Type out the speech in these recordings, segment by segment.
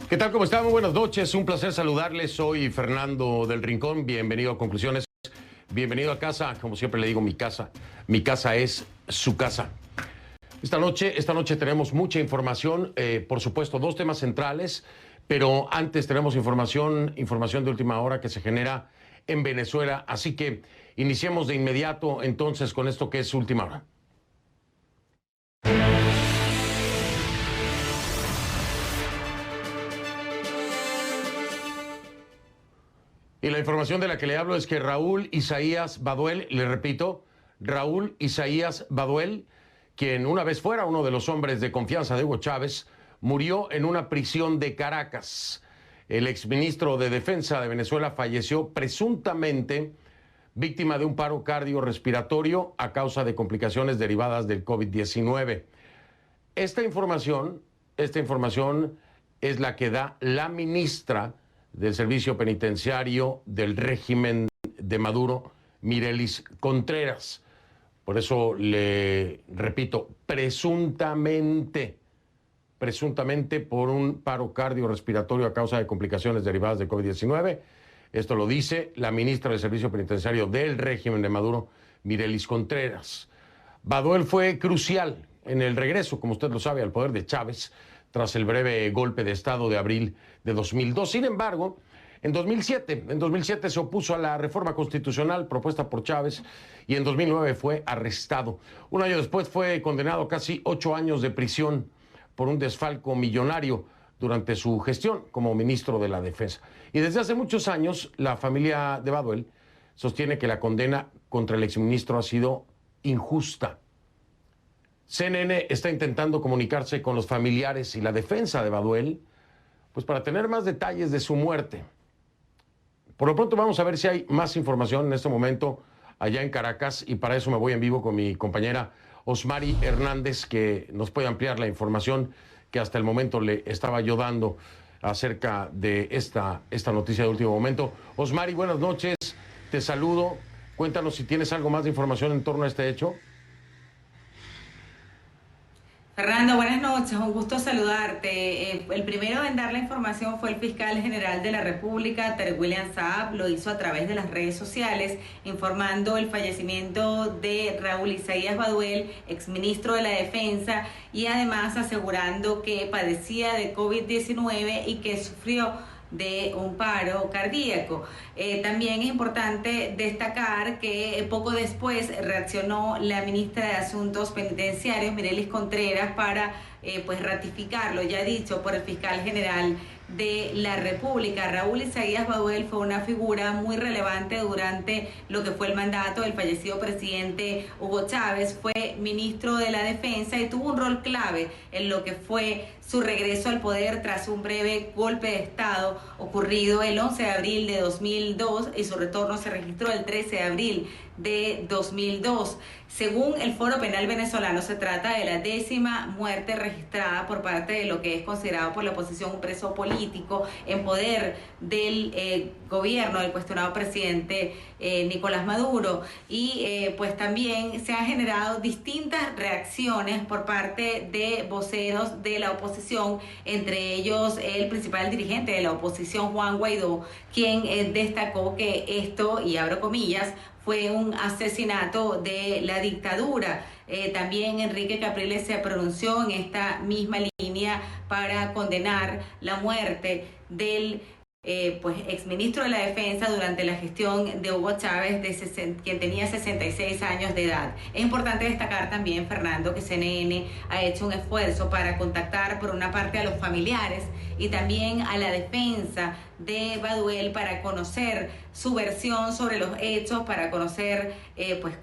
¿Qué tal? ¿Cómo están? Muy buenas noches. Un placer saludarles. Soy Fernando del Rincón. Bienvenido a Conclusiones. Bienvenido a casa. Como siempre le digo, mi casa. Mi casa es su casa. Esta noche tenemos mucha información. Por supuesto, dos temas centrales. Pero antes tenemos información de última hora que se genera en Venezuela. Así que iniciemos de inmediato entonces con esto que es última hora. Y la información de la que le hablo es que Raúl Isaías Baduel, le repito, Raúl Isaías Baduel, quien una vez fuera uno de los hombres de confianza de Hugo Chávez, murió en una prisión de Caracas. El exministro de Defensa de Venezuela falleció presuntamente víctima de un paro cardiorrespiratorio a causa de complicaciones derivadas del COVID-19. Esta información es la que da la ministra del Servicio Penitenciario del régimen de Maduro, Mirelis Contreras. Por eso le repito, presuntamente por un paro cardiorrespiratorio a causa de complicaciones derivadas de COVID-19. Esto lo dice la ministra del Servicio Penitenciario del régimen de Maduro, Mirelis Contreras. Baduel fue crucial en el regreso, como usted lo sabe, al poder de Chávez, tras el breve golpe de Estado de abril de 2002. Sin embargo, en 2007 se opuso a la reforma constitucional propuesta por Chávez y en 2009 fue arrestado. Un año después fue condenado a casi 8 años de prisión por un desfalco millonario durante su gestión como ministro de la Defensa. Y desde hace muchos años, la familia de Baduel sostiene que la condena contra el exministro ha sido injusta. CNN está intentando comunicarse con los familiares y la defensa de Baduel, pues para tener más detalles de su muerte. Por lo pronto vamos a ver si hay más información en este momento allá en Caracas y para eso me voy en vivo con mi compañera Osmari Hernández, que nos puede ampliar la información que hasta el momento le estaba yo dando acerca de esta noticia de último momento. Osmari, buenas noches, te saludo. Cuéntanos si tienes algo más de información en torno a este hecho. Fernando, buenas noches, un gusto saludarte. El primero en dar la información fue el fiscal general de la República, Tarek William Saab, lo hizo a través de las redes sociales, informando el fallecimiento de Raúl Isaías Baduel, exministro de la Defensa, y además asegurando que padecía de COVID-19 y que sufrió de un paro cardíaco. También es importante destacar que poco después reaccionó la ministra de Asuntos Penitenciarios, Mirelis Contreras, para pues ratificarlo, ya dicho por el fiscal general de la República. Raúl Isaías Baduel fue una figura muy relevante durante lo que fue el mandato del fallecido presidente Hugo Chávez. Fue ministro de la Defensa y tuvo un rol clave en lo que fue su regreso al poder tras un breve golpe de Estado ocurrido el 11 de abril de 2002 y su retorno se registró el 13 de abril de 2002. Según el Foro Penal Venezolano, se trata de la 10ª muerte registrada por parte de lo que es considerado por la oposición un preso político en poder del gobierno del cuestionado presidente Nicolás Maduro. Y pues también se han generado distintas reacciones por parte de voceros de la oposición, entre ellos el principal dirigente de la oposición, Juan Guaidó, quien destacó que esto, y abro comillas, fue un asesinato de la dictadura. También Enrique Capriles se pronunció en esta misma línea para condenar la muerte del pues exministro de la Defensa durante la gestión de Hugo Chávez, quien tenía 66 años de edad. Es importante destacar también, Fernando, que CNN ha hecho un esfuerzo para contactar por una parte a los familiares y también a la defensa de Baduel para conocer su versión sobre los hechos, para conocer pues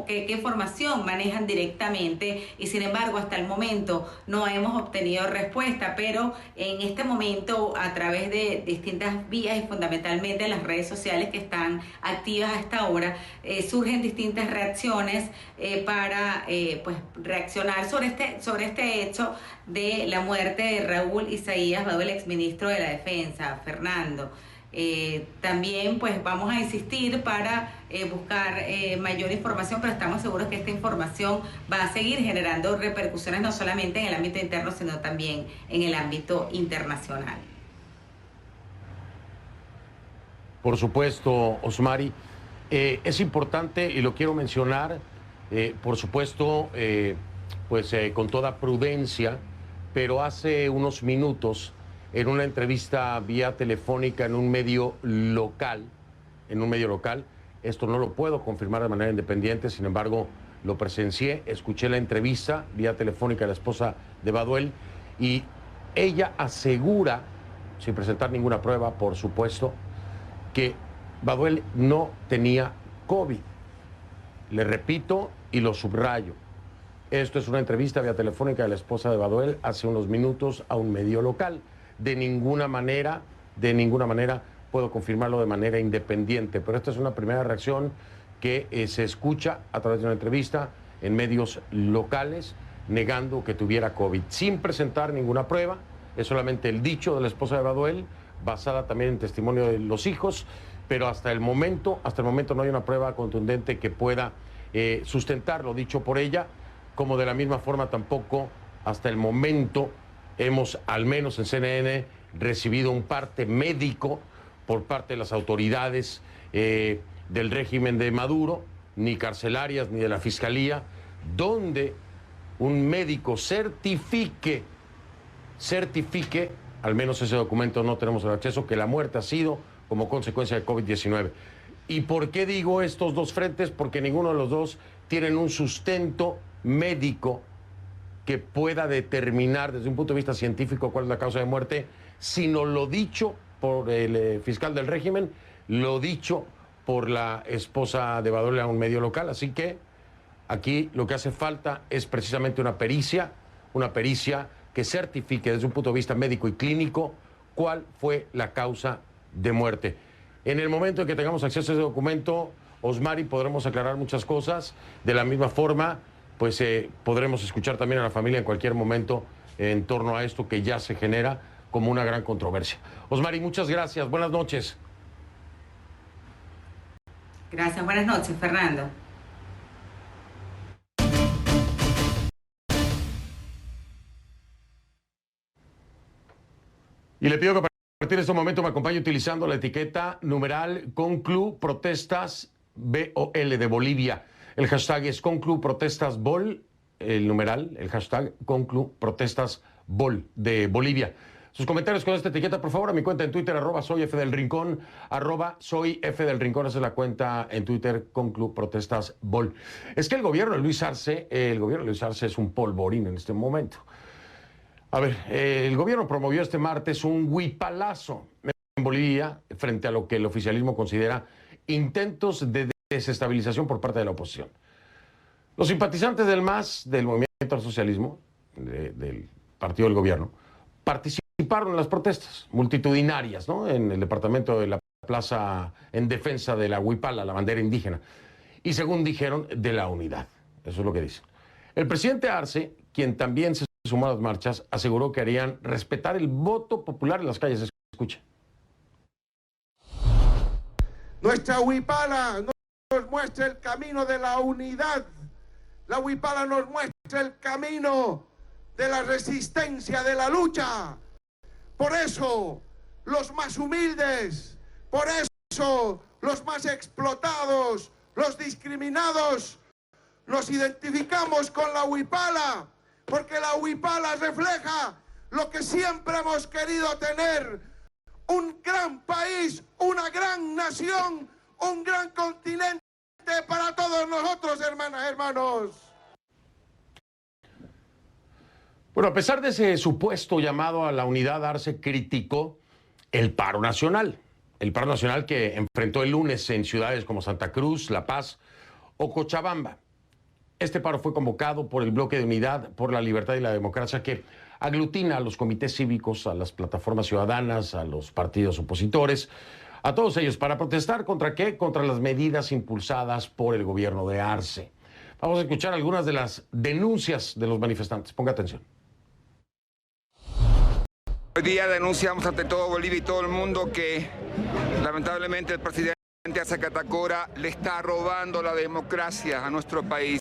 qué información manejan directamente, y sin embargo hasta el momento no hemos obtenido respuesta, pero en este momento a través de distintas vías y fundamentalmente las redes sociales que están activas a esta hora, surgen distintas reacciones para pues reaccionar sobre este hecho de la muerte de Raúl Isaías Baduel, exministro de la Defensa, Fernando. También pues vamos a insistir para buscar mayor información, pero estamos seguros que esta información va a seguir generando repercusiones no solamente en el ámbito interno, sino también en el ámbito internacional. Por supuesto, Osmari. Es importante y lo quiero mencionar, por supuesto, con toda prudencia, pero hace unos minutos, en una entrevista vía telefónica en un medio local, esto no lo puedo confirmar de manera independiente, sin embargo, lo presencié, escuché la entrevista vía telefónica de la esposa de Baduel y ella asegura, sin presentar ninguna prueba, por supuesto, que Baduel no tenía COVID. Le repito y lo subrayo. Esto es una entrevista vía telefónica de la esposa de Baduel hace unos minutos a un medio local. De ninguna manera puedo confirmarlo de manera independiente, pero esta es una primera reacción que se escucha a través de una entrevista en medios locales negando que tuviera COVID, sin presentar ninguna prueba. Es solamente el dicho de la esposa de Baduel, basada también en testimonio de los hijos, pero hasta el momento no hay una prueba contundente que pueda sustentar lo dicho por ella, como de la misma forma tampoco hasta el momento hemos, al menos en CNN, recibido un parte médico por parte de las autoridades del régimen de Maduro, ni carcelarias ni de la Fiscalía, donde un médico certifique, al menos ese documento no tenemos el acceso, que la muerte ha sido como consecuencia de COVID-19. ¿Y por qué digo estos dos frentes? Porque ninguno de los dos tienen un sustento médico que pueda determinar desde un punto de vista científico cuál es la causa de muerte, sino lo dicho por el fiscal del régimen, lo dicho por la esposa de Baduel a un medio local. Así que aquí lo que hace falta es precisamente una pericia que certifique desde un punto de vista médico y clínico cuál fue la causa de muerte. En el momento en que tengamos acceso a ese documento, Osmari, podremos aclarar muchas cosas. De la misma forma, pues podremos escuchar también a la familia en cualquier momento en torno a esto que ya se genera como una gran controversia. Osmari, muchas gracias. Buenas noches. Gracias, buenas noches, Fernando. Y le pido que a partir de este momento me acompañe utilizando la etiqueta numeral Conclu Protestas BOL de Bolivia. El hashtag es Conclu Protestas Bol, el numeral, el hashtag Conclu Protestas Bol de Bolivia. Sus comentarios con esta etiqueta, por favor, a mi cuenta en Twitter, @soyfdelrincón, @soyfdelrincón, esa es la cuenta en Twitter, Conclu Protestas Bol. Es que el gobierno de Luis Arce es un polvorín en este momento. A ver, el gobierno promovió este martes un huipalazo en Bolivia frente a lo que el oficialismo considera intentos de desestabilización por parte de la oposición. Los simpatizantes del MAS, del Movimiento al Socialismo, del partido del gobierno, participaron en las protestas multitudinarias, ¿no?, en el departamento de la plaza en defensa de la huipala, la bandera indígena, y según dijeron, de la unidad. Eso es lo que dicen. El presidente Arce, quien también se sumó a las marchas, aseguró que harían respetar el voto popular en las calles. Escucha. Nuestra huipala nos muestra el camino de la unidad. La huipala nos muestra el camino de la resistencia, de la lucha. Por eso, los más humildes, por eso, los más explotados, los discriminados, nos identificamos con la huipala, porque la huipala refleja lo que siempre hemos querido tener: un gran país, una gran nación, un gran continente para todos nosotros, hermanas, hermanos. Bueno, a pesar de ese supuesto llamado a la unidad, Arce criticó el paro nacional. El paro nacional que enfrentó el lunes en ciudades como Santa Cruz, La Paz o Cochabamba. Este paro fue convocado por el Bloque de Unidad por la Libertad y la Democracia, que aglutina a los comités cívicos, a las plataformas ciudadanas, a los partidos opositores, a todos ellos, para protestar ¿contra qué? Contra las medidas impulsadas por el gobierno de Arce. Vamos a escuchar algunas de las denuncias de los manifestantes. Ponga atención. Hoy día denunciamos ante todo Bolivia y todo el mundo que lamentablemente el presidente Arce Catacora le está robando la democracia a nuestro país.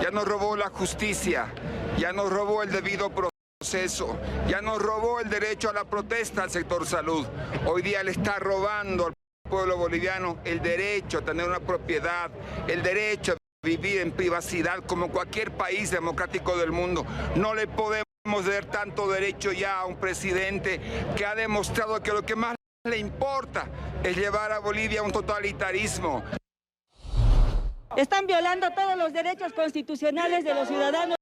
Ya nos robó la justicia, ya nos robó el debido proceso, ya nos robó el derecho a la protesta al sector salud. Hoy día le está robando al pueblo boliviano el derecho a tener una propiedad, el derecho a vivir en privacidad como cualquier país democrático del mundo. No le podemos dar tanto derecho ya a un presidente que ha demostrado que lo que más le importa es llevar a Bolivia a un totalitarismo. Están violando todos los derechos constitucionales de los ciudadanos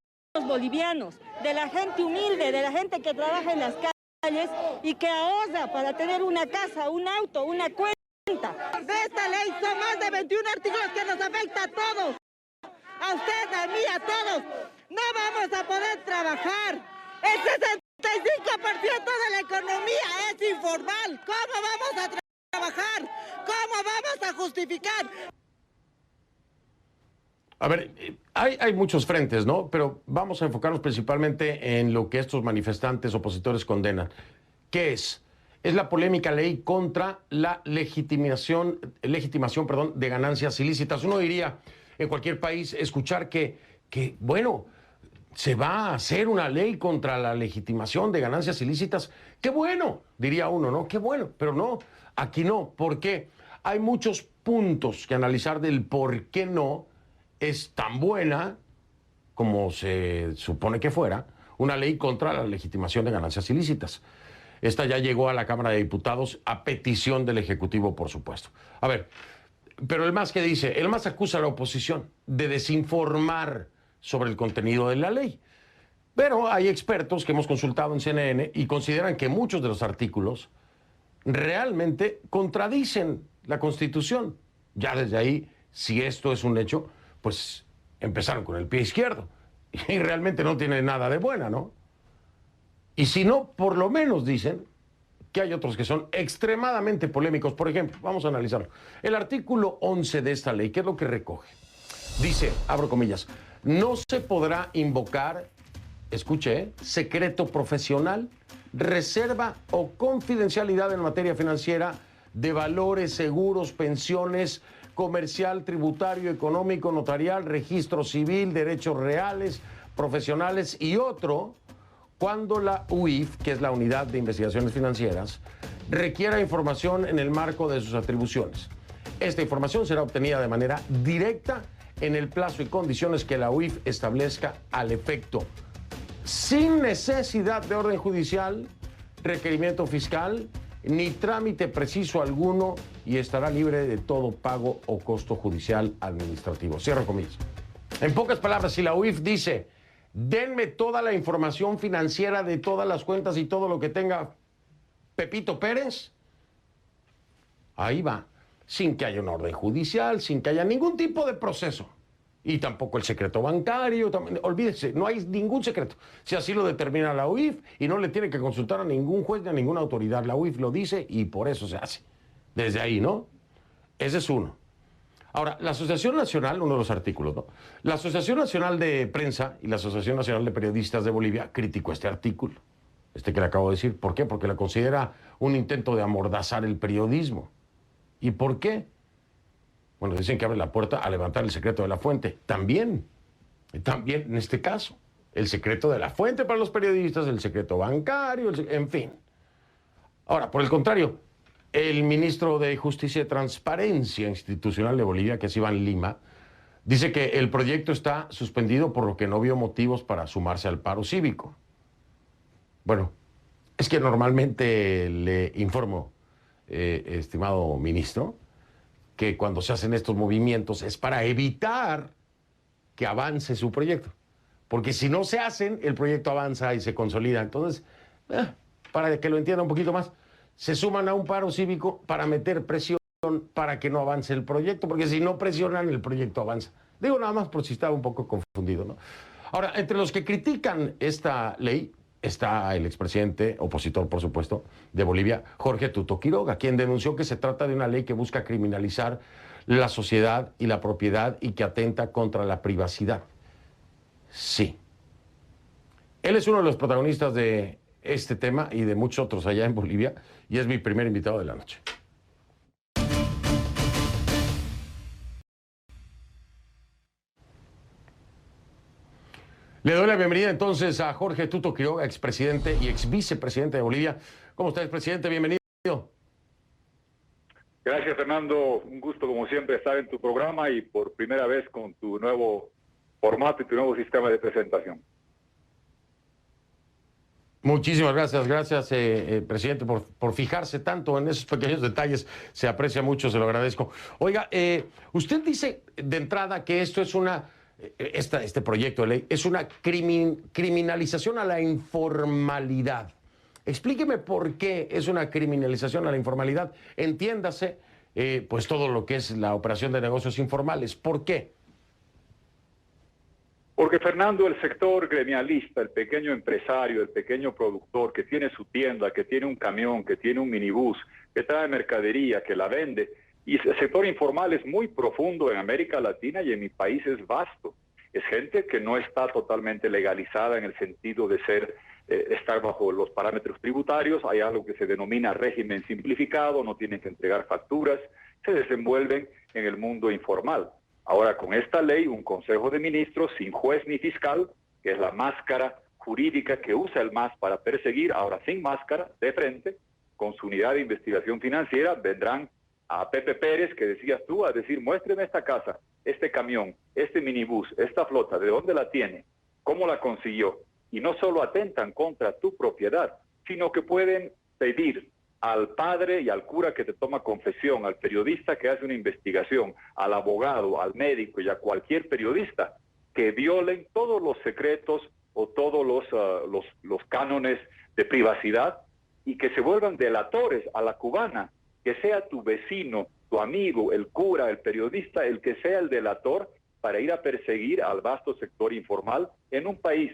bolivianos, de la gente humilde, de la gente que trabaja en las calles y que ahorra para tener una casa, un auto, una cuenta. De esta ley son más de 21 artículos que nos afecta a todos. A usted, a mí, a todos. No vamos a poder trabajar. El 65% de la economía es informal. ¿Cómo vamos a trabajar? ¿Cómo vamos a justificar? A ver, hay muchos frentes, ¿no? Pero vamos a enfocarnos principalmente en lo que estos manifestantes opositores condenan. ¿Qué es? Es la polémica ley contra la legitimación de ganancias ilícitas. Uno diría, en cualquier país, escuchar que, bueno, se va a hacer una ley contra la legitimación de ganancias ilícitas. ¡Qué bueno! Diría uno, ¿no? ¡Qué bueno! Pero no, aquí no. ¿Por qué? Hay muchos puntos que analizar del por qué no es tan buena como se supone que fuera una ley contra la legitimación de ganancias ilícitas. Esta ya llegó a la Cámara de Diputados a petición del Ejecutivo, por supuesto. A ver, pero el MAS, ¿qué dice? El MAS acusa a la oposición de desinformar sobre el contenido de la ley. Pero hay expertos que hemos consultado en CNN y consideran que muchos de los artículos realmente contradicen la Constitución. Ya desde ahí, si esto es un hecho, pues empezaron con el pie izquierdo y realmente no tiene nada de buena, ¿no? Y si no, por lo menos dicen que hay otros que son extremadamente polémicos. Por ejemplo, vamos a analizarlo. El artículo 11 de esta ley, ¿qué es lo que recoge? Dice, abro comillas, no se podrá invocar, escuche, secreto profesional, reserva o confidencialidad en materia financiera de valores, seguros, pensiones, comercial, tributario, económico, notarial, registro civil, derechos reales, profesionales y otro cuando la UIF, que es la Unidad de Investigaciones Financieras, requiera información en el marco de sus atribuciones. Esta información será obtenida de manera directa en el plazo y condiciones que la UIF establezca al efecto, sin necesidad de orden judicial, requerimiento fiscal, ni trámite preciso alguno y estará libre de todo pago o costo judicial administrativo. Cierro comillas. En pocas palabras, si la UIF dice, denme toda la información financiera de todas las cuentas y todo lo que tenga Pepito Pérez, ahí va, sin que haya un orden judicial, sin que haya ningún tipo de proceso. Y tampoco el secreto bancario, olvídese, no hay ningún secreto. Si así lo determina la UIF y no le tiene que consultar a ningún juez ni a ninguna autoridad. La UIF lo dice y por eso se hace. Desde ahí, ¿no? Ese es uno. Ahora, la Asociación Nacional, uno de los artículos, ¿no? La Asociación Nacional de Prensa y la Asociación Nacional de Periodistas de Bolivia criticó este artículo. Este que le acabo de decir. ¿Por qué? Porque la considera un intento de amordazar el periodismo. ¿Y por qué? Bueno, dicen que abre la puerta a levantar el secreto de la fuente. También en este caso, el secreto de la fuente para los periodistas, el secreto bancario, en fin. Ahora, por el contrario, el ministro de Justicia y Transparencia Institucional de Bolivia, que es Iván Lima, dice que el proyecto está suspendido por lo que no vio motivos para sumarse al paro cívico. Bueno, es que normalmente le informo, estimado ministro, que cuando se hacen estos movimientos es para evitar que avance su proyecto. Porque si no se hacen, el proyecto avanza y se consolida. Entonces, para que lo entienda un poquito más, se suman a un paro cívico para meter presión para que no avance el proyecto, porque si no presionan, el proyecto avanza. Digo nada más por si estaba un poco confundido, ¿no? Ahora, entre los que critican esta ley está el expresidente, opositor por supuesto, de Bolivia, Jorge Tuto Quiroga, quien denunció que se trata de una ley que busca criminalizar la sociedad y la propiedad y que atenta contra la privacidad. Sí. Él es uno de los protagonistas de este tema y de muchos otros allá en Bolivia y es mi primer invitado de la noche. Le doy la bienvenida entonces a Jorge Tuto Quiroga, expresidente y exvicepresidente de Bolivia. ¿Cómo está, expresidente? Bienvenido. Gracias, Fernando. Un gusto, como siempre, estar en tu programa y por primera vez con tu nuevo formato y tu nuevo sistema de presentación. Muchísimas gracias, presidente, por fijarse tanto en esos pequeños detalles. Se aprecia mucho, se lo agradezco. Oiga, usted dice de entrada que esto es este proyecto de ley es una criminalización a la informalidad. Explíqueme por qué es una criminalización a la informalidad. Entiéndase, pues todo lo que es la operación de negocios informales. ¿Por qué? Porque, Fernando, el sector gremialista, el pequeño empresario, el pequeño productor que tiene su tienda, que tiene un camión, que tiene un minibús, que trae mercadería, que la vende, y el sector informal es muy profundo en América Latina y en mi país es vasto. Es gente que no está totalmente legalizada en el sentido de estar bajo los parámetros tributarios. Hay algo que se denomina régimen simplificado, no tienen que entregar facturas, se desenvuelven en el mundo informal. Ahora, con esta ley, un Consejo de Ministros sin juez ni fiscal, que es la máscara jurídica que usa el MAS para perseguir, ahora sin máscara, de frente, con su unidad de investigación financiera, vendrán a Pepe Pérez, que decías tú, a decir, muéstreme esta casa, este camión, este minibús, esta flota, ¿de dónde la tiene? ¿Cómo la consiguió? Y no solo atentan contra tu propiedad, sino que pueden pedir al padre y al cura que te toma confesión, al periodista que hace una investigación, al abogado, al médico y a cualquier periodista que violen todos los secretos o todos los cánones de privacidad y que se vuelvan delatores a la cubana, que sea tu vecino, tu amigo, el cura, el periodista, el que sea el delator para ir a perseguir al vasto sector informal en un país,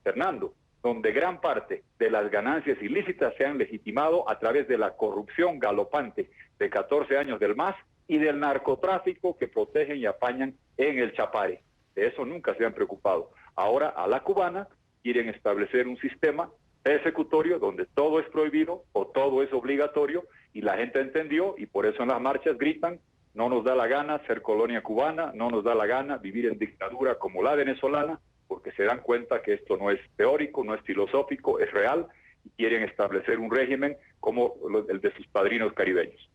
Fernando, donde gran parte de las ganancias ilícitas se han legitimado a través de la corrupción galopante de 14 años del MAS y del narcotráfico que protegen y apañan en el Chapare. De eso nunca se han preocupado. Ahora, a la cubana, quieren establecer un sistema persecutorio donde todo es prohibido o todo es obligatorio, y la gente entendió, y por eso en las marchas gritan: no nos da la gana ser colonia cubana, no nos da la gana vivir en dictadura como la venezolana, porque se dan cuenta que esto no es teórico, no es filosófico, es real, y quieren establecer un régimen como el de sus padrinos caribeños.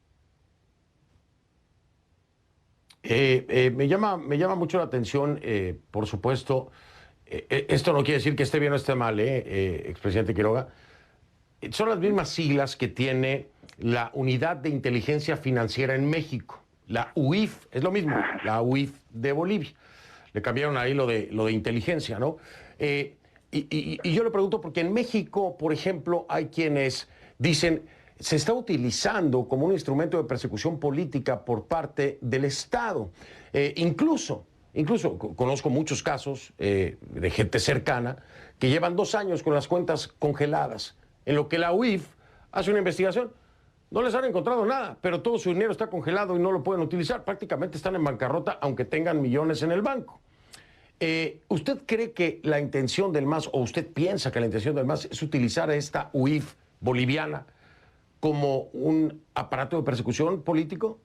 Me llama mucho la atención, por supuesto, esto no quiere decir que esté bien o esté mal, expresidente Quiroga. Son las mismas siglas que tiene la Unidad de Inteligencia Financiera en México, la UIF, es lo mismo, la UIF de Bolivia. Le cambiaron ahí lo de inteligencia, ¿no? Y yo le pregunto porque en México, por ejemplo, hay quienes dicen se está utilizando como un instrumento de persecución política por parte del Estado. Incluso conozco muchos casos de gente cercana que llevan 2 años con las cuentas congeladas, en lo que la UIF hace una investigación. No les han encontrado nada, pero todo su dinero está congelado y no lo pueden utilizar. Prácticamente están en bancarrota, aunque tengan millones en el banco. ¿Usted cree que la intención del MAS, o usted piensa que la intención del MAS es utilizar a esta UIF boliviana como un aparato de persecución político?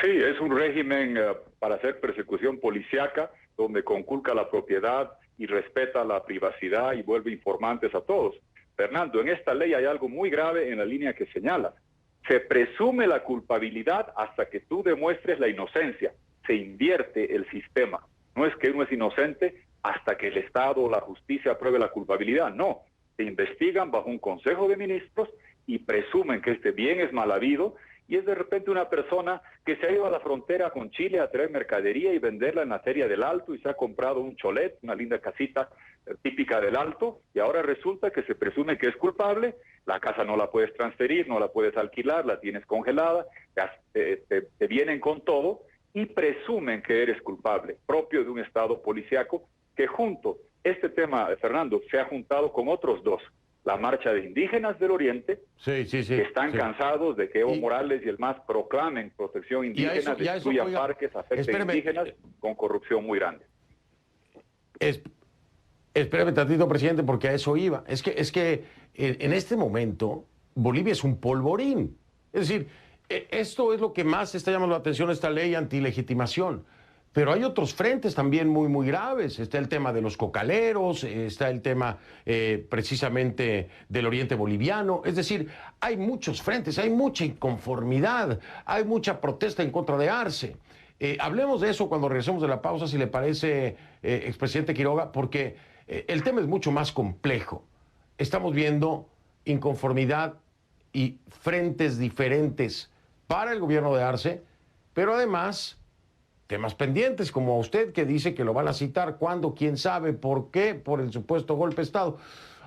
Sí, es un régimen para hacer persecución policíaca, donde conculca la propiedad y respeta la privacidad y vuelve informantes a todos. Fernando, en esta ley hay algo muy grave en la línea que señala. Se presume la culpabilidad hasta que tú demuestres la inocencia. Se invierte el sistema. No es que uno es inocente hasta que el Estado o la justicia apruebe la culpabilidad. No, se investigan bajo un Consejo de Ministros y presumen que este bien es mal habido, y es de repente una persona que se ha ido a la frontera con Chile a traer mercadería y venderla en la Feria del Alto y se ha comprado un cholet, una linda casita típica del Alto, y ahora resulta que se presume que es culpable. La casa no la puedes transferir, no la puedes alquilar, la tienes congelada, te vienen con todo y presumen que eres culpable, propio de un Estado policíaco que este tema, Fernando, se ha juntado con otros 2. La marcha de indígenas del Oriente, que están cansados de que Evo Morales y el MAS proclamen protección indígena, destruyan parques, afecten indígenas, con corrupción muy grande. Espérame tantito, presidente, porque a eso iba. Es que en este momento Bolivia es un polvorín. Es decir, esto es lo que más está llamando la atención, esta ley antilegitimación. Pero hay otros frentes también muy graves. Está el tema de los cocaleros, está el tema precisamente del oriente boliviano. Es decir, hay muchos frentes, hay mucha inconformidad, hay mucha protesta en contra de Arce. Hablemos de eso cuando regresemos de la pausa, si le parece, expresidente Quiroga, porque el tema es mucho más complejo. Estamos viendo inconformidad y frentes diferentes para el gobierno de Arce, pero además temas pendientes, como usted que dice que lo van a citar, ¿cuándo? ¿Quién sabe? ¿Por qué? Por el supuesto golpe de Estado.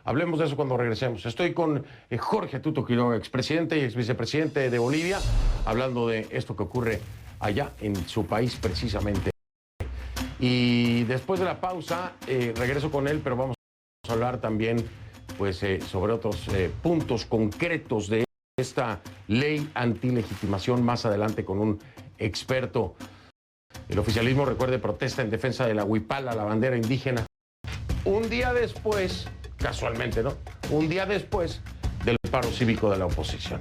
Hablemos de eso cuando regresemos. Estoy con Jorge Tuto Quiroga, expresidente y exvicepresidente de Bolivia, hablando de esto que ocurre allá en su país precisamente. Y después de la pausa, regreso con él, pero vamos a hablar también pues, sobre otros puntos concretos de esta ley antilegitimación más adelante con un experto. El oficialismo, recuerde, protesta en defensa de la huipala, la bandera indígena. Un día después, casualmente, ¿no? Un día después del paro cívico de la oposición.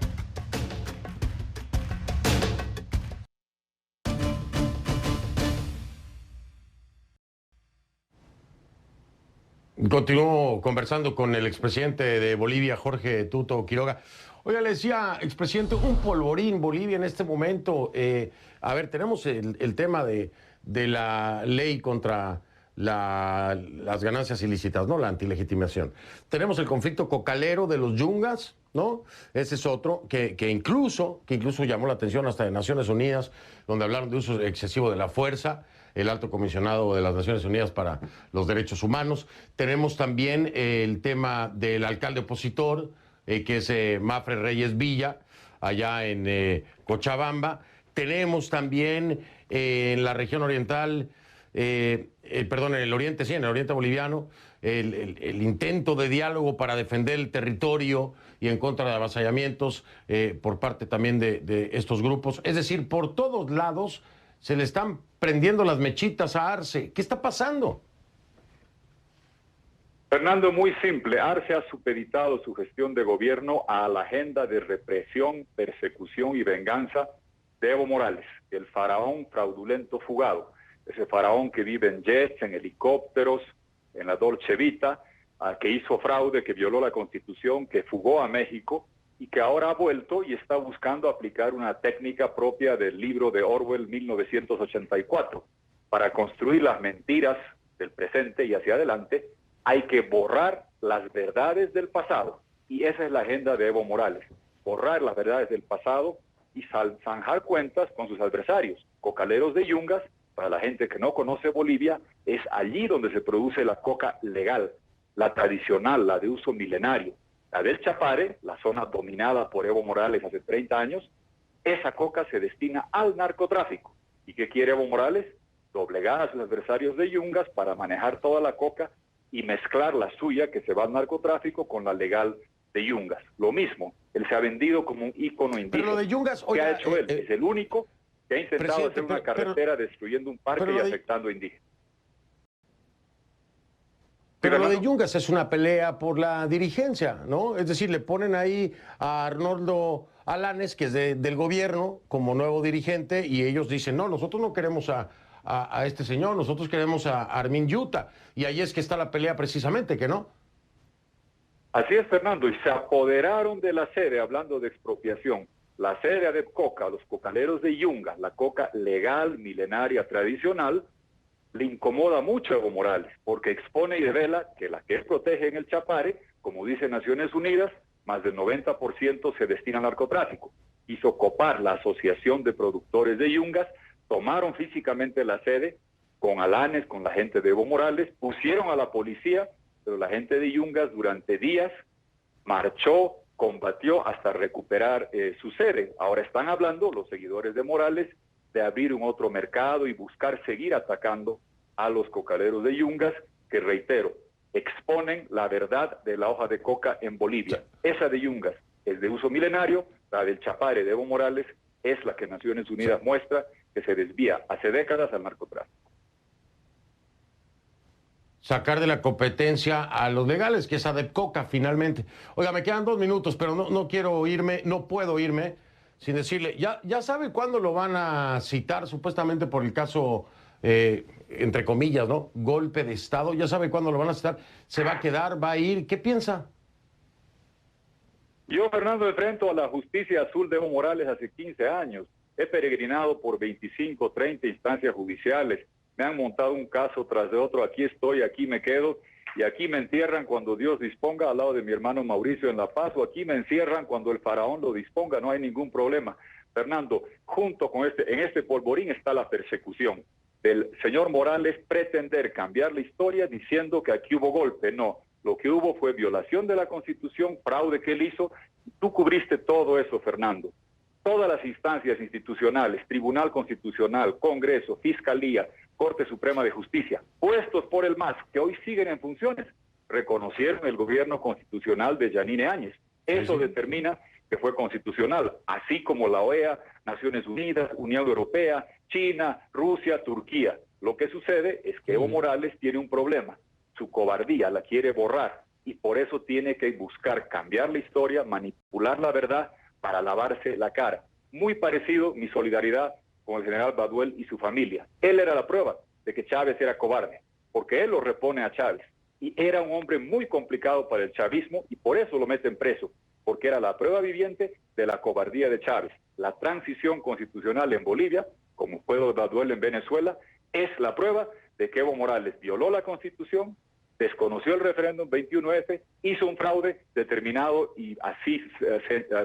Continúo conversando con el expresidente de Bolivia, Jorge Tuto Quiroga. Oiga, le decía, expresidente, un polvorín Bolivia en este momento. A ver, tenemos el tema de la ley contra las ganancias ilícitas, ¿no? La antilegitimación. Tenemos el conflicto cocalero de los yungas, ¿no? Ese es otro que incluso llamó la atención hasta de Naciones Unidas, donde hablaron de uso excesivo de la fuerza, el alto comisionado de las Naciones Unidas para los Derechos Humanos. Tenemos también el tema del alcalde opositor, que es Mafre Reyes Villa, allá en Cochabamba. Tenemos también en la región oriental, en el oriente, sí, en el oriente boliviano, el intento de diálogo para defender el territorio y en contra de avasallamientos por parte también de estos grupos. Es decir, por todos lados se le están prendiendo las mechitas a Arce. ¿Qué está pasando? Fernando, muy simple. Arce ha supeditado su gestión de gobierno a la agenda de represión, persecución y venganza de Evo Morales, el faraón fraudulento fugado. Ese faraón que vive en jets, en helicópteros, en la Dolce Vita, que hizo fraude, que violó la Constitución, que fugó a México y que ahora ha vuelto y está buscando aplicar una técnica propia del libro de Orwell 1984. Para construir las mentiras del presente y hacia adelante, hay que borrar las verdades del pasado. Y esa es la agenda de Evo Morales. Borrar las verdades del pasado y zanjar cuentas con sus adversarios. Cocaleros de Yungas, para la gente que no conoce Bolivia, es allí donde se produce la coca legal, la tradicional, la de uso milenario. La del Chapare, la zona dominada por Evo Morales hace 30 años, esa coca se destina al narcotráfico. ¿Y qué quiere Evo Morales? Doblegar a sus adversarios de Yungas para manejar toda la coca y mezclar la suya, que se va al narcotráfico, con la legal de Yungas. Lo mismo, él se ha vendido como un ícono indígena. Pero lo de Yungas, ¿qué ha hecho él? Es el único que ha intentado hacer una carretera destruyendo un parque y afectando a indígenas. Pero lo de Yungas es una pelea por la dirigencia, ¿no? Es decir, le ponen ahí a Arnoldo Alanes, que es del gobierno, como nuevo dirigente, y ellos dicen, no, nosotros no queremos a este señor, nosotros queremos a Armin Yuta. Y ahí es que está la pelea precisamente, ¿que no? Así es, Fernando, y se apoderaron de la sede, hablando de expropiación. La sede de coca, los cocaleros de Yungas, la coca legal, milenaria, tradicional, le incomoda mucho a Evo Morales, porque expone y revela que la que él protege en el Chapare, como dice Naciones Unidas, más del 90% se destina al narcotráfico. Hizo copar la Asociación de Productores de Yungas, tomaron físicamente la sede con Alanes, con la gente de Evo Morales, pusieron a la policía, pero la gente de Yungas durante días marchó, combatió hasta recuperar su sede. Ahora están hablando los seguidores de Morales de abrir un otro mercado y buscar seguir atacando a los cocaleros de Yungas, que reitero, exponen la verdad de la hoja de coca en Bolivia. Esa de Yungas es de uso milenario, la del Chapare de Evo Morales es la que Naciones Unidas muestra que se desvía hace décadas al narcotráfico. Sacar de la competencia a los legales, que es ADEPCOCA finalmente. Oiga, me quedan 2 minutos, pero no quiero irme, no puedo irme sin decirle, ¿ya sabe cuándo lo van a citar supuestamente por el caso entre comillas, ¿no? Golpe de Estado. Ya sabe cuándo lo van a estar. ¿Se va a quedar? ¿Va a ir? ¿Qué piensa? Yo, Fernando, enfrento a la justicia azul de Evo Morales hace 15 años. He peregrinado por 25, 30 instancias judiciales. Me han montado un caso tras de otro. Aquí estoy, aquí me quedo. Y aquí me entierran cuando Dios disponga, al lado de mi hermano Mauricio en La Paz, o aquí me encierran cuando el faraón lo disponga. No hay ningún problema. Fernando, junto con en este polvorín está la persecución del señor Morales, pretender cambiar la historia diciendo que aquí hubo golpe. No, lo que hubo fue violación de la Constitución, fraude que él hizo. Tú cubriste todo eso, Fernando. Todas las instancias institucionales, Tribunal Constitucional, Congreso, Fiscalía, Corte Suprema de Justicia, puestos por el MAS, que hoy siguen en funciones, reconocieron el gobierno constitucional de Yanine Áñez. Eso determina que fue constitucional, así como la OEA, Naciones Unidas, Unión Europea, China, Rusia, Turquía. Lo que sucede es que Evo Morales tiene un problema. Su cobardía la quiere borrar y por eso tiene que buscar cambiar la historia, manipular la verdad para lavarse la cara. Muy parecido mi solidaridad con el general Baduel y su familia. Él era la prueba de que Chávez era cobarde, porque él lo repone a Chávez. Y era un hombre muy complicado para el chavismo y por eso lo meten preso, porque era la prueba viviente de la cobardía de Chávez. La transición constitucional en Bolivia, como fue Baduel en Venezuela, es la prueba de que Evo Morales violó la Constitución, desconoció el referéndum 21F, hizo un fraude determinado y así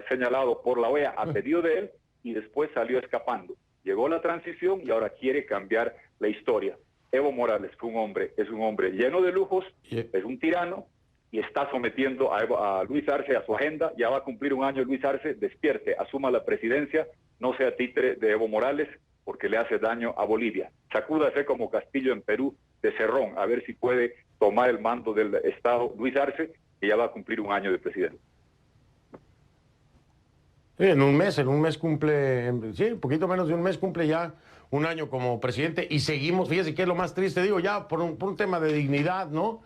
señalado por la OEA a pedido de él, y después salió escapando. Llegó la transición y ahora quiere cambiar la historia. Evo Morales es un hombre lleno de lujos, es un tirano y está sometiendo a Luis Arce a su agenda. Ya va a cumplir un año Luis Arce. Despierte, asuma la presidencia, no sea títere de Evo Morales porque le hace daño a Bolivia. Sacúdase como Castillo en Perú de Cerrón, a ver si puede tomar el mando del Estado Luis Arce, que ya va a cumplir un año de presidente. Sí, en un mes cumple, sí, un poquito menos de un mes cumple ya un año como presidente y seguimos, fíjese que es lo más triste, digo, ya por un tema de dignidad, ¿no?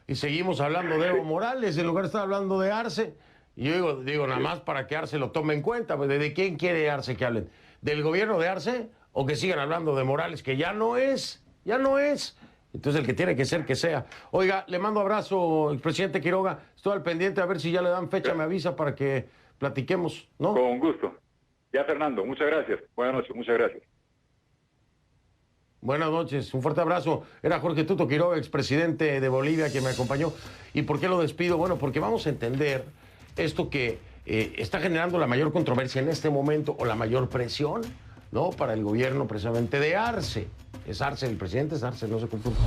Y seguimos hablando de Evo Morales en lugar de estar hablando de Arce. Y yo digo nada más para que Arce lo tome en cuenta, pues, ¿de quién quiere Arce que hablen? ¿Del gobierno de Arce o que sigan hablando de Morales, que ya no es? Entonces el que tiene que ser, que sea. Oiga, le mando abrazo, expresidente Quiroga, estoy al pendiente a ver si ya le dan fecha, me avisa para que platiquemos, ¿no? Con gusto. Ya, Fernando, muchas gracias. Buenas noches, muchas gracias. Buenas noches, un fuerte abrazo. Era Jorge Tuto Quiroga, expresidente de Bolivia, que me acompañó. ¿Y por qué lo despido? Bueno, porque vamos a entender esto que está generando la mayor controversia en este momento, o la mayor presión, ¿no? Para el gobierno precisamente de Arce. Es Arce, el presidente es Arce, no se confunda.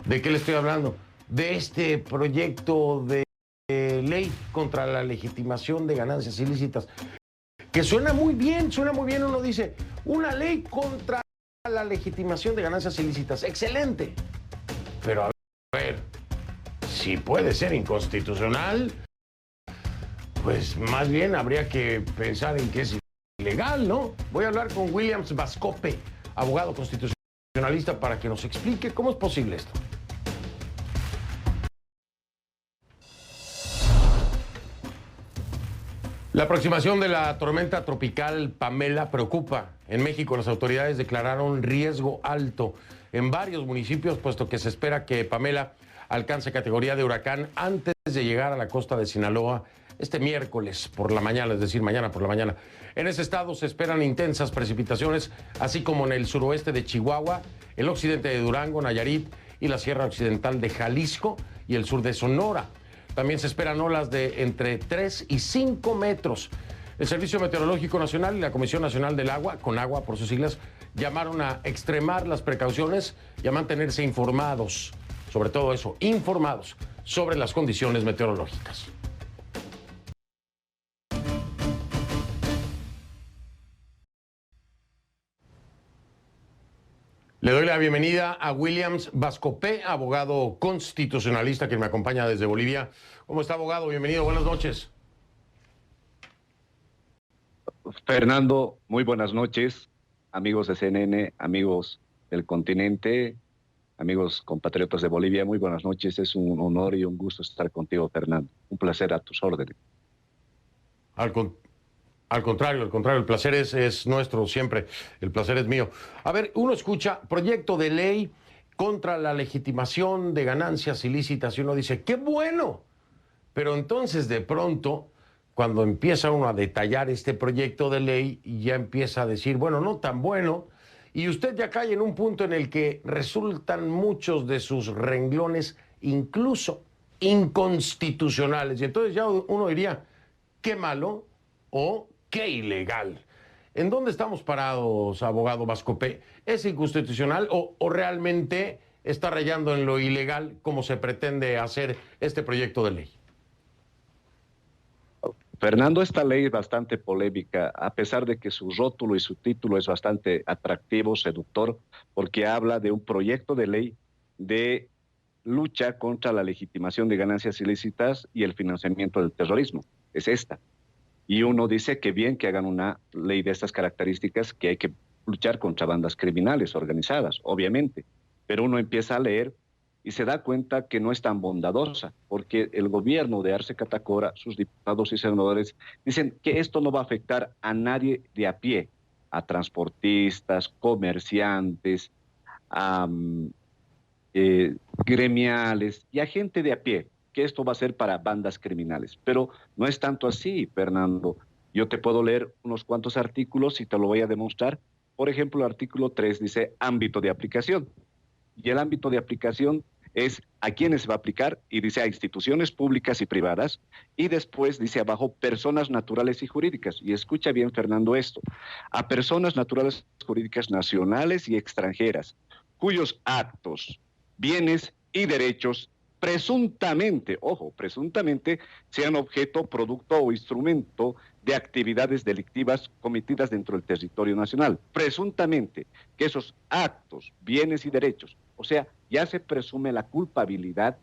¿De qué le estoy hablando? De este proyecto de ley contra la legitimación de ganancias ilícitas, que suena muy bien, uno dice, una ley contra la legitimación de ganancias ilícitas, excelente, pero a ver, si puede ser inconstitucional, pues más bien habría que pensar en que es ilegal, ¿no? Voy a hablar con Williams Vascope, abogado constitucionalista, para que nos explique cómo es posible esto. La aproximación de la tormenta tropical Pamela preocupa. En México las autoridades declararon riesgo alto en varios municipios, puesto que se espera que Pamela alcance categoría de huracán antes de llegar a la costa de Sinaloa este miércoles por la mañana, es decir, mañana por la mañana. En ese estado se esperan intensas precipitaciones, así como en el suroeste de Chihuahua, el occidente de Durango, Nayarit y la sierra occidental de Jalisco y el sur de Sonora. También se esperan olas de entre 3 y 5 metros. El Servicio Meteorológico Nacional y la Comisión Nacional del Agua, CONAGUA por sus siglas, llamaron a extremar las precauciones y a mantenerse informados, sobre todo eso, informados sobre las condiciones meteorológicas. Le doy la bienvenida a Williams Vascope, abogado constitucionalista que me acompaña desde Bolivia. ¿Cómo está, abogado? Bienvenido, buenas noches. Fernando, muy buenas noches, amigos de CNN, amigos del continente, amigos compatriotas de Bolivia, muy buenas noches. Es un honor y un gusto estar contigo, Fernando. Un placer, a tus órdenes. Al contrario, el placer es nuestro siempre, el placer es mío. A ver, uno escucha proyecto de ley contra la legitimación de ganancias ilícitas y uno dice, ¡qué bueno! Pero entonces de pronto, cuando empieza uno a detallar este proyecto de ley, ya empieza a decir, bueno, no tan bueno, y usted ya cae en un punto en el que resultan muchos de sus renglones incluso inconstitucionales. Y entonces ya uno diría, qué malo o qué ilegal. ¿En dónde estamos parados, abogado Bascopé? ¿Es inconstitucional o realmente está rayando en lo ilegal como se pretende hacer este proyecto de ley? Fernando, esta ley es bastante polémica, a pesar de que su rótulo y su título es bastante atractivo, seductor, porque habla de un proyecto de ley de lucha contra la legitimación de ganancias ilícitas y el financiamiento del terrorismo. Es esta. Y uno dice que bien que hagan una ley de estas características, que hay que luchar contra bandas criminales organizadas, obviamente. Pero uno empieza a leer y se da cuenta que no es tan bondadosa, porque el gobierno de Arce Catacora, sus diputados y senadores, dicen que esto no va a afectar a nadie de a pie, a transportistas, comerciantes, a gremiales y a gente de a pie, que esto va a ser para bandas criminales. Pero no es tanto así, Fernando. Yo te puedo leer unos cuantos artículos y te lo voy a demostrar. Por ejemplo, el artículo 3 dice ámbito de aplicación. Y el ámbito de aplicación es a quiénes se va a aplicar, y dice a instituciones públicas y privadas, y después dice abajo personas naturales y jurídicas. Y escucha bien, Fernando, esto: a personas naturales y jurídicas nacionales y extranjeras, cuyos actos, bienes y derechos presuntamente, ojo, presuntamente sean objeto, producto o instrumento de actividades delictivas cometidas dentro del territorio nacional. Presuntamente, que esos actos, bienes y derechos, o sea, ya se presume la culpabilidad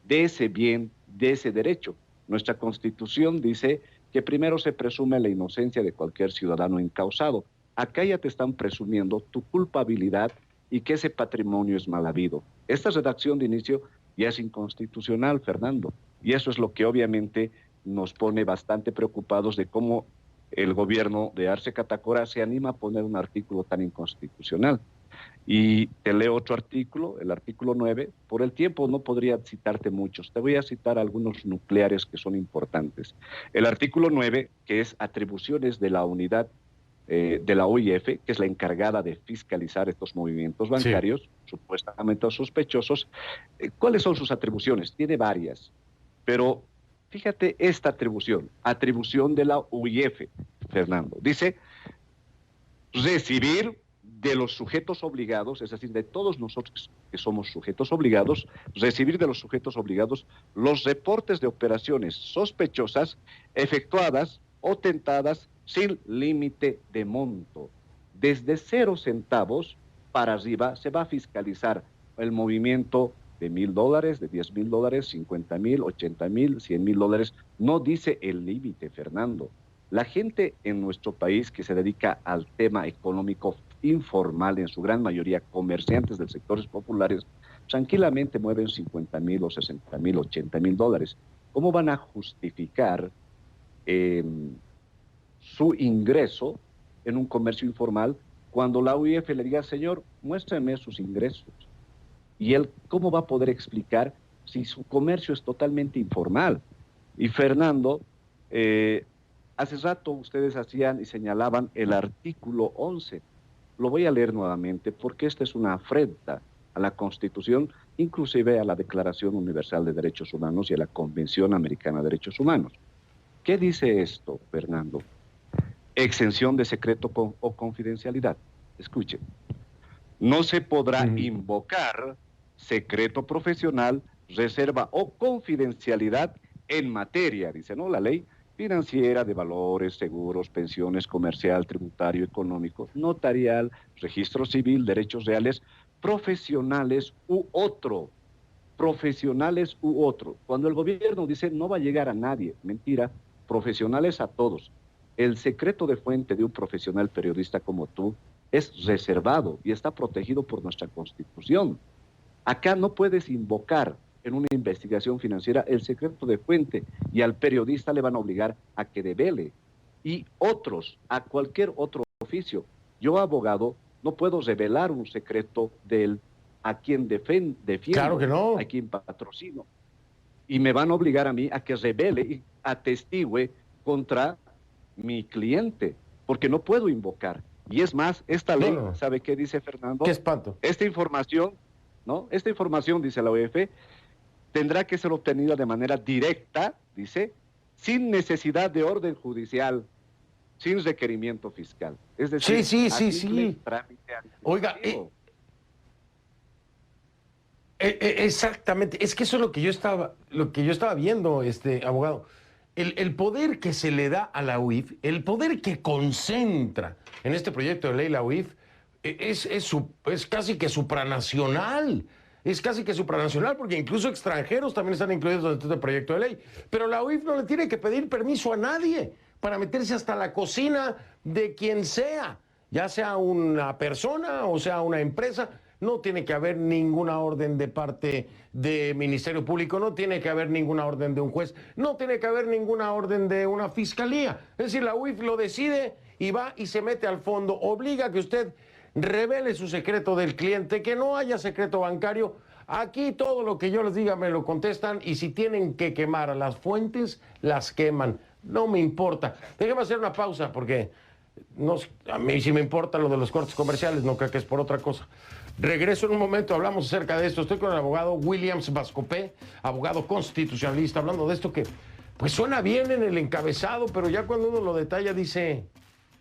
de ese bien, de ese derecho. Nuestra Constitución dice que primero se presume la inocencia de cualquier ciudadano encausado. Acá ya te están presumiendo tu culpabilidad y que ese patrimonio es mal habido. Esta redacción de inicio ya es inconstitucional, Fernando, y eso es lo que obviamente nos pone bastante preocupados de cómo el gobierno de Arce Catacora se anima a poner un artículo tan inconstitucional. Y te leo otro artículo, el artículo 9. Por el tiempo no podría citarte muchos, te voy a citar algunos nucleares que son importantes. El artículo 9, que es atribuciones de la unidad de la OIF, que es la encargada de fiscalizar estos movimientos bancarios, sí, supuestamente sospechosos. ¿Cuáles son sus atribuciones? Tiene varias, pero fíjate esta atribución de la OIF, Fernando. Dice, recibir de los sujetos obligados, es decir, de todos nosotros que somos sujetos obligados, recibir de los sujetos obligados los reportes de operaciones sospechosas efectuadas o tentadas sin límite de monto. Desde 0 centavos para arriba se va a fiscalizar el movimiento de $1,000, de $10,000, $50,000, $80,000, $100,000. No dice el límite, Fernando. La gente en nuestro país que se dedica al tema económico informal, en su gran mayoría comerciantes del sectores populares, tranquilamente mueven $50,000 o $60,000, $80,000. ¿Cómo van a justificar su ingreso en un comercio informal cuando la UIF le diga, señor, muéstrame sus ingresos? Y él, ¿cómo va a poder explicar si su comercio es totalmente informal? Y Fernando, hace rato ustedes hacían y señalaban el artículo 11. Lo voy a leer nuevamente porque esta es una afrenta a la Constitución, inclusive a la Declaración Universal de Derechos Humanos y a la Convención Americana de Derechos Humanos. ¿Qué dice esto, Fernando? Exención de secreto o confidencialidad. Escuchen. No se podrá invocar secreto profesional, reserva o confidencialidad en materia, dice, ¿no?, la ley financiera, de valores, seguros, pensiones, comercial, tributario, económico, notarial, registro civil, derechos reales, profesionales u otro. Profesionales u otro. Cuando el gobierno dice no va a llegar a nadie, mentira, profesionales a todos. El secreto de fuente de un profesional periodista como tú es reservado y está protegido por nuestra Constitución. Acá no puedes invocar en una investigación financiera el secreto de fuente y al periodista le van a obligar a que devele. y otros, a cualquier otro oficio. Yo, abogado, no puedo revelar un secreto a quien defiendo, Claro que no. a quien patrocino. Y me van a obligar a mí a que revele y atestigüe contra mi cliente, porque no puedo invocar. Y es más, esta ley, ¿sabe qué dice Fernando? Qué espanto. Esta información, ¿no? Esta información, dice la OIF, tendrá que ser obtenida de manera directa, dice, sin necesidad de orden judicial, sin requerimiento fiscal. Es decir, sí. Trámite Oiga, exactamente, es que eso es lo que yo estaba viendo, abogado. El poder que se le da a la UIF, el poder que concentra en este proyecto de ley la UIF, es casi que supranacional. Es casi que supranacional, porque incluso extranjeros también están incluidos en este proyecto de ley. Pero la UIF no le tiene que pedir permiso a nadie para meterse hasta la cocina de quien sea, ya sea una persona o sea una empresa. No tiene que haber ninguna orden de parte del Ministerio Público, no tiene que haber ninguna orden de un juez, no tiene que haber ninguna orden de una fiscalía. Es decir, la UIF lo decide y va y se mete al fondo, obliga a que usted revele su secreto del cliente, que no haya secreto bancario. Aquí todo lo que yo les diga me lo contestan, y si tienen que quemar a las fuentes, las queman. No me importa. Déjeme hacer una pausa, porque a mí sí me importa lo de los cortes comerciales, no creo que es por otra cosa. Regreso en un momento, hablamos acerca de esto. Estoy con el abogado Williams Vascopé, abogado constitucionalista, hablando de esto que pues suena bien en el encabezado, pero ya cuando uno lo detalla dice,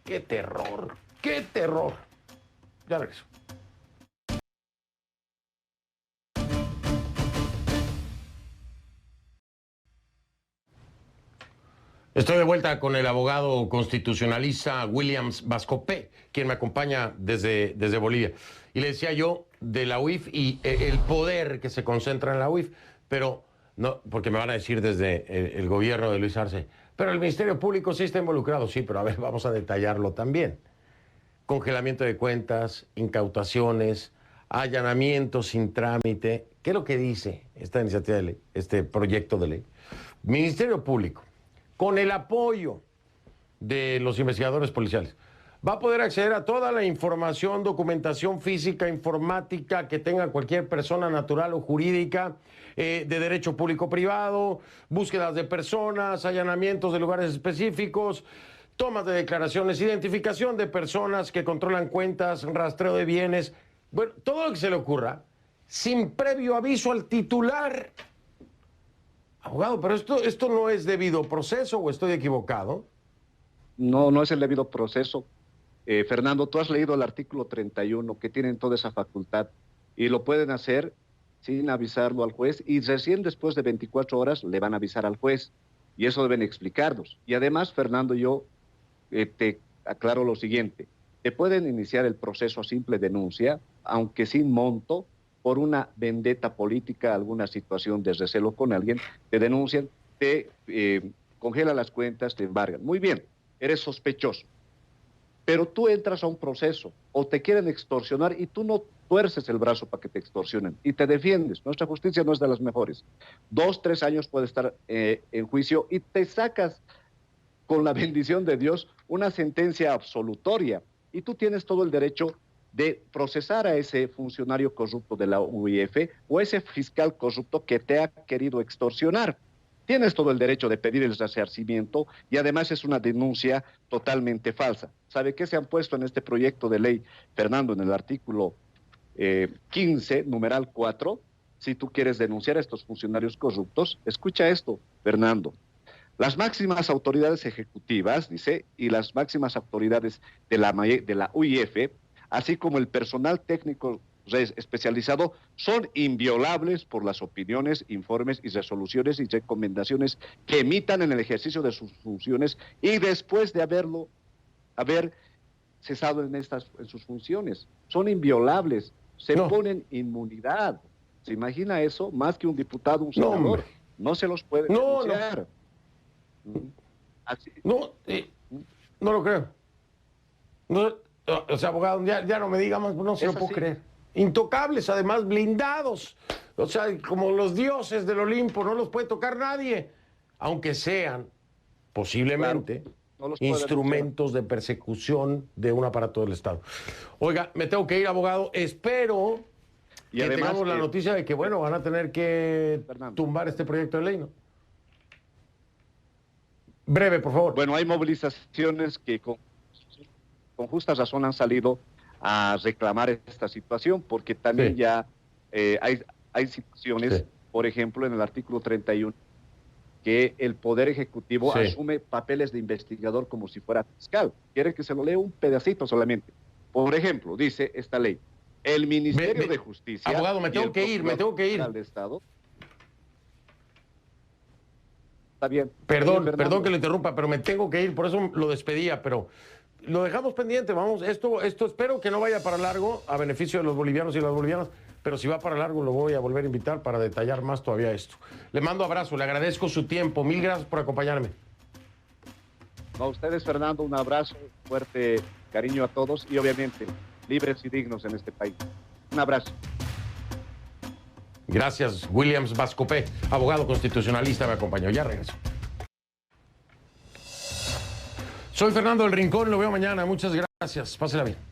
¡qué terror! ¡Qué terror! Ya regreso. Estoy de vuelta con el abogado constitucionalista Williams Vascopé, quien me acompaña desde Bolivia. Y le decía yo de la UIF y el poder que se concentra en la UIF, pero no, porque me van a decir desde el gobierno de Luis Arce, pero el Ministerio Público sí está involucrado. Sí, pero a ver, vamos a detallarlo también. Congelamiento de cuentas, incautaciones, allanamientos sin trámite. ¿Qué es lo que dice esta iniciativa de ley, este proyecto de ley? Ministerio Público, con el apoyo de los investigadores policiales, va a poder acceder a toda la información, documentación física, informática que tenga cualquier persona natural o jurídica, de derecho público-privado, búsquedas de personas, allanamientos de lugares específicos, tomas de declaraciones, identificación de personas que controlan cuentas, rastreo de bienes, bueno, todo lo que se le ocurra, sin previo aviso al titular. Abogado, pero esto no es debido proceso, ¿o estoy equivocado? No, no es el debido proceso. Fernando, tú has leído el artículo 31, que tienen toda esa facultad, y lo pueden hacer sin avisarlo al juez, y recién después de 24 horas le van a avisar al juez, y eso deben explicarnos. Y además, Fernando, yo te aclaro lo siguiente: te pueden iniciar el proceso a simple denuncia, aunque sin monto, por una vendetta política, alguna situación de recelo con alguien, te denuncian, te congelan las cuentas, te embargan. Muy bien, eres sospechoso, pero tú entras a un proceso o te quieren extorsionar y tú no tuerces el brazo para que te extorsionen y te defiendes. Nuestra justicia no es de las mejores. 2, 3 años puede estar en juicio y te sacas, con la bendición de Dios, una sentencia absolutoria, y tú tienes todo el derecho de procesar a ese funcionario corrupto de la UIF o ese fiscal corrupto que te ha querido extorsionar. Tienes todo el derecho de pedir el resarcimiento, y además es una denuncia totalmente falsa. ¿Sabe qué se han puesto en este proyecto de ley, Fernando? En el artículo 15, numeral 4, si tú quieres denunciar a estos funcionarios corruptos, escucha esto, Fernando. Las máximas autoridades ejecutivas, dice, y las máximas autoridades de la UIF, así como el personal técnico especializado, son inviolables por las opiniones, informes y resoluciones y recomendaciones que emitan en el ejercicio de sus funciones y después de haber cesado en sus funciones. Son inviolables, se ponen inmunidad. ¿Se imagina eso? Más que un diputado, un senador. No se los puede denunciar. No lo creo. No, o sea, abogado, ya no me diga más, no se lo puedo creer. Intocables, además, blindados. O sea, como los dioses del Olimpo, no los puede tocar nadie. Aunque sean, posiblemente, no los puede instrumentos de persecución de un aparato del Estado. Oiga, me tengo que ir, abogado. Espero que además, tengamos la noticia de que, bueno, van a tener que tumbar este proyecto de ley, ¿no? Breve, por favor. Bueno, hay movilizaciones que con justa razón han salido a reclamar esta situación, porque también ya hay situaciones, por ejemplo, en el artículo 31, que el Poder Ejecutivo asume papeles de investigador como si fuera fiscal. Quiere que se lo lea un pedacito solamente. Por ejemplo, dice esta ley, el Ministerio de Justicia... Abogado, me tengo que ir. De Estado, está bien. Perdón que le interrumpa, pero me tengo que ir, por eso lo despedía, pero lo dejamos pendiente, vamos, esto espero que no vaya para largo a beneficio de los bolivianos y las bolivianas, pero si va para largo lo voy a volver a invitar para detallar más todavía esto. Le mando abrazo, le agradezco su tiempo, mil gracias por acompañarme. A ustedes, Fernando, un abrazo, fuerte cariño a todos y obviamente libres y dignos en este país. Un abrazo. Gracias, Williams Vascopé, abogado constitucionalista, me acompañó. Ya regreso. Soy Fernando del Rincón, lo veo mañana. Muchas gracias. Pásela bien.